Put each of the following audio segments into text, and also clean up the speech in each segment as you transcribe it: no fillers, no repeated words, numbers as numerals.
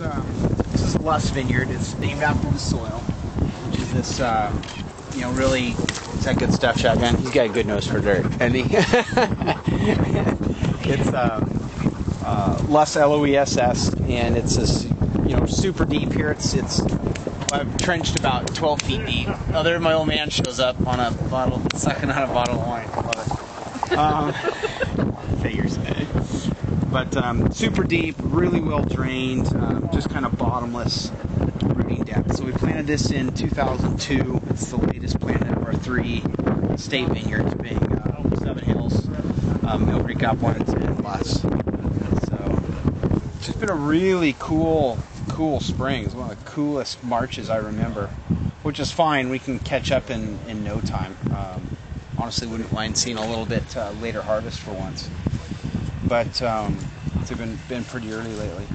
This is Luss Vineyard. It's named after the soil, which is this, really. Is that good stuff, Shotgun? He's got a good nose for dirt, and he. It's Luss, L-O-E-S-S, and it's this, super deep here. I've trenched about 12 feet deep. Oh, there my old man shows up on a bottle, sucking on a bottle of wine. Love it. Figures. But super deep, really well drained, just kind of bottomless rooting depth. So we planted this in 2002. It's the latest planted of our 3 state vineyards, being Seven Hills, Mill Creek Uplands, and Luss. So it's just been a really cool spring. It's one of the coolest Marches I remember, which is fine. We can catch up in no time. Honestly, wouldn't mind seeing a little bit later harvest for once. But it's been pretty early lately.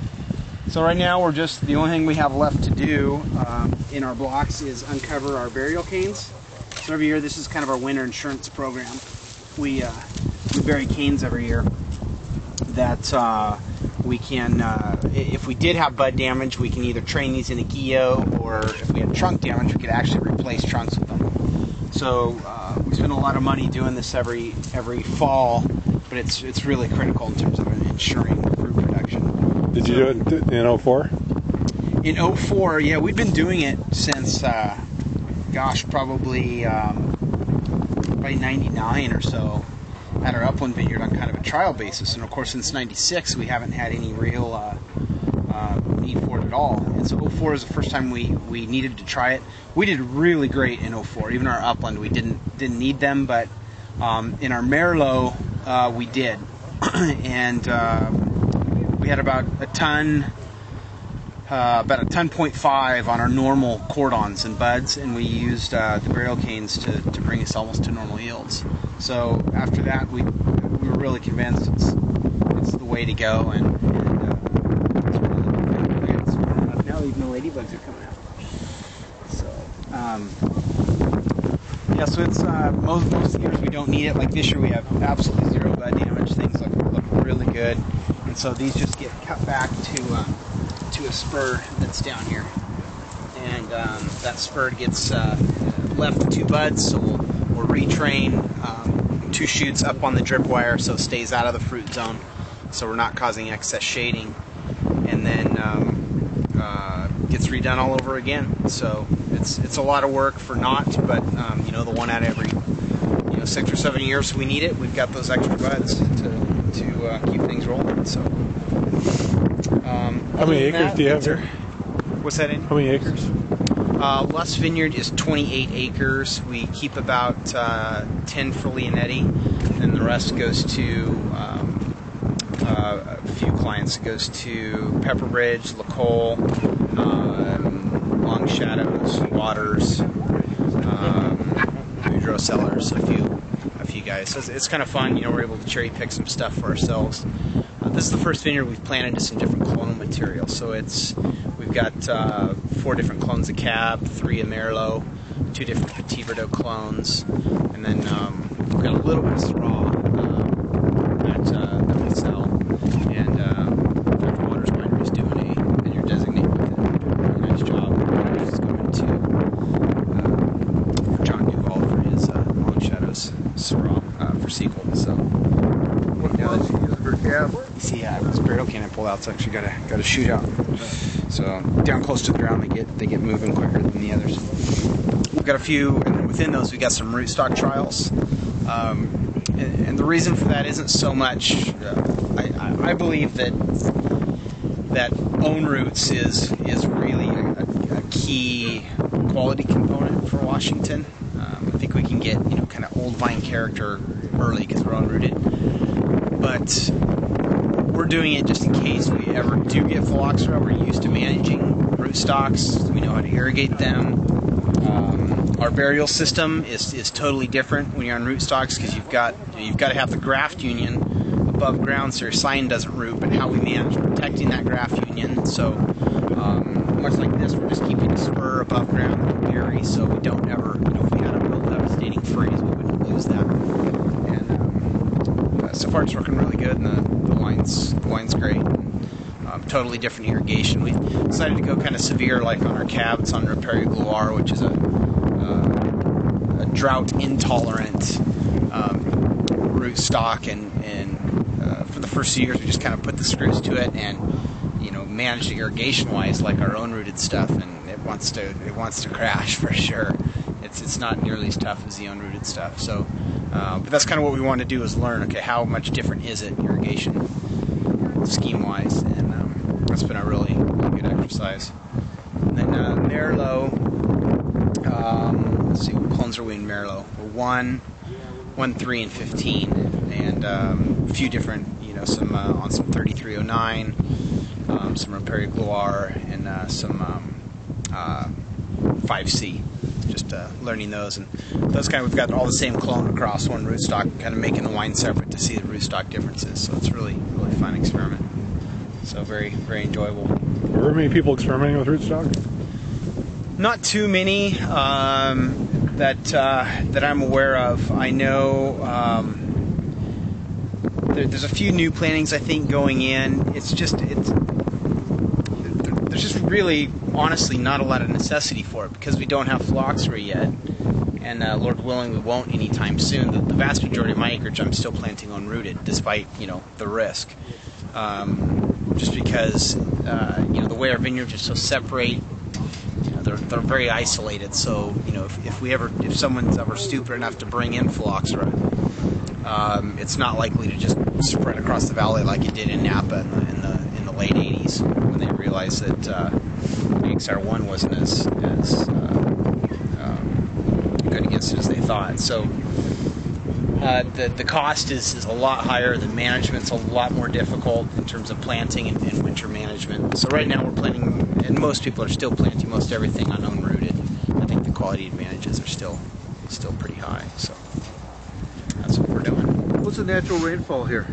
So right now the only thing we have left to do in our blocks is uncover our burial canes. So every year, this is kind of our winter insurance program. We bury canes every year that we can, if we did have bud damage, we can either train these in a guillo, or if we had trunk damage, we could actually replace trunks with them. So we spend a lot of money doing this every fall, but it's really critical in terms of ensuring fruit production. Did you do it in 04? In 04, yeah, we've been doing it since, probably 99 or so, at our upland vineyard on kind of a trial basis. And of course, since 96, we haven't had any real need for it at all. And so 04 is the first time we needed to try it. We did really great in 04. Even our upland, we didn't need them, but in our Merlot, we did. And we had about a ton 1.5 on our normal cordons and buds, and we used the burial canes to bring us almost to normal yields. So after that, we were really convinced it's the way to go, and it's really it's warm enough now. Even the ladybugs are coming out. So so it's most years we don't need it. Like this year, we have absolutely zero bud damage. Things look really good, and so these just get cut back to a spur that's down here, and that spur gets left with 2 buds, so we'll retrain 2 shoots up on the drip wire so it stays out of the fruit zone, so we're not causing excess shading, and then gets redone all over again. So it's a lot of work for naught, but the one out of every 6 or 7 years we need it, we've got those extra buds to keep things rolling. So how many acres do you have here? What's that in? How many acres? Luss Vineyard is 28 acres. We keep about 10 for Leonetti, and the rest goes to a few clients. It goes to Pepperbridge, LaCole, Long Shadows, Waters, Leonetti Cellar, a few guys. So it's kind of fun. We're able to cherry pick some stuff for ourselves. This is the first vineyard we've planted just some different clonal material. So we've got 4 different clones of Cab, 3 of Merlot, 2 different Petit Verdot clones, and then we've got a little bit of Syrah that we sell. And Dr. Waters Winery is doing a vineyard designate with it. Really nice job. He's going to for John Duval for his Long Shadows Syrah for sequel. So. What clones you use for Cab? You see, this burial cane I pulled out, it's actually got a shootout. So down close to the ground, they get moving quicker than the others. We've got a few, and within those we got some rootstock trials. And the reason for that isn't so much. I believe that own roots is really a key quality component for Washington. I think we can get kind of old vine character early because we're unrooted, but we're doing it just in case we ever do get phylloxera. We're used to managing rootstocks. We know how to irrigate them. Our burial system is totally different when you're on rootstocks because you've got to have the graft union above ground so your sign doesn't root. But how we manage protecting that graft union, so much like this, we're just keeping the spur above ground with berry, so we don't ever, if we had a real devastating freeze, we wouldn't lose that. And so far it's working really good, and the wine's great. totally different irrigation. We decided to go kind of severe, like on our cab. It's on Riparian Gloire, which is a drought intolerant rootstock, and for the first few years we just kind of put the screws to it and managed it irrigation wise like our own rooted stuff, and it wants to crash for sure. It's not nearly as tough as the unrooted stuff. So but that's kind of what we want to do, is learn, okay, how much different is it irrigation scheme wise, and that's been a really good exercise. And then Merlot, let's see, what clones are we in Merlot? We're 1, 3, and 15, and a few different, some on some 3309, some Riparian Gloire, and some 5C. Just learning those, and those kind of, we've got all the same clone across one rootstock, kind of making the wine separate to see the rootstock differences. So it's really fun experiment. So very enjoyable. Are there many people experimenting with rootstock? Not too many that I'm aware of. I know there's a few new plantings I think going in. There's just really, honestly, not a lot of necessity for it because we don't have phylloxera yet, and Lord willing we won't anytime soon. The vast majority of my acreage I'm still planting unrooted, despite the risk, just because the way our vineyards are so separate, they're very isolated. So if someone's ever stupid enough to bring in phylloxera, it's not likely to just spread across the valley like it did in Napa in the late 80s, when they realized that XR1 wasn't as good against it as they thought. So the cost is a lot higher. The management's a lot more difficult in terms of planting and winter management. So right now we're planting, and most people are still planting most everything on unrooted. I think the quality advantages are still pretty high. So that's what we're doing. What's the natural rainfall here?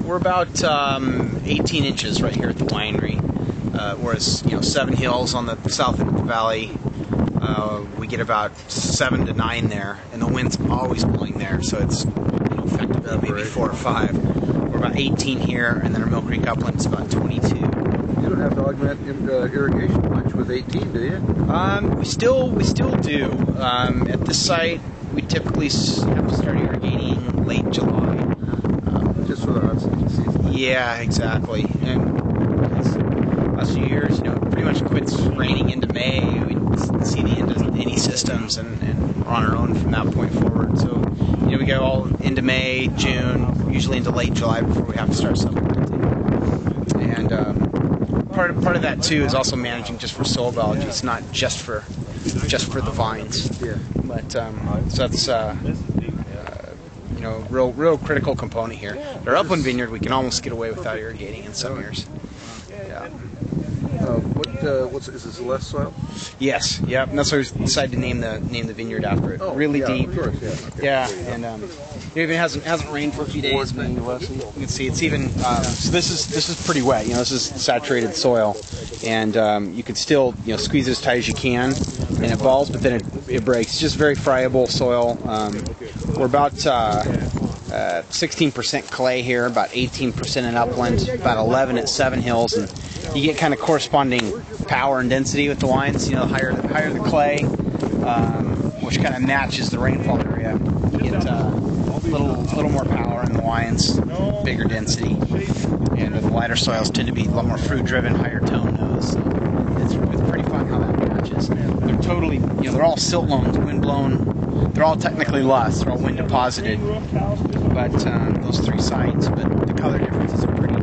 We're about 18 inches right here at the winery, whereas 7 Hills on the south end of the valley, we get about 7 to 9 there, and the wind's always blowing there, so it's effectively maybe 4 or 5. We're about 18 here, and then our Mill Creek upland is about 22. You don't have to augment irrigation much with 18, do you? We still do. At this site, we typically have to start irrigating late July. Just for the hot season. Yeah, exactly. And last few years, pretty much quits raining into May. We see the end of any systems, and we're on our own from that point forward. So, we go all into May, June, usually into late July before we have to start supplementing. And part of that too is also managing just for soil biology. It's not just for the vines. Yeah. But so that's real critical component here. Our upland vineyard, we can almost get away without irrigating in some years. Yeah. Is this less soil? Yes. Yep. And that's why we decided to name the vineyard after it. Really deep. Of course, yeah. And it even hasn't rained for a few days, but you can see it's even. So this is pretty wet. This is saturated soil, and you can still squeeze it as tight as you can, and it balls, but then it breaks. It's just very friable soil. We're about 16% clay here, about 18% in upland, about 11 at 7 Hills, and you get kind of corresponding power and density with the wines. The higher the clay, which kind of matches the rainfall area, you get a little more power in the wines, bigger density, and the lighter soils tend to be a lot more fruit-driven, higher tone nose. So it's pretty fun how that matches. They're totally, they're all silt loams, wind blown. They're all technically lush. They're all wind deposited, but those 3 sites. But the color differences are pretty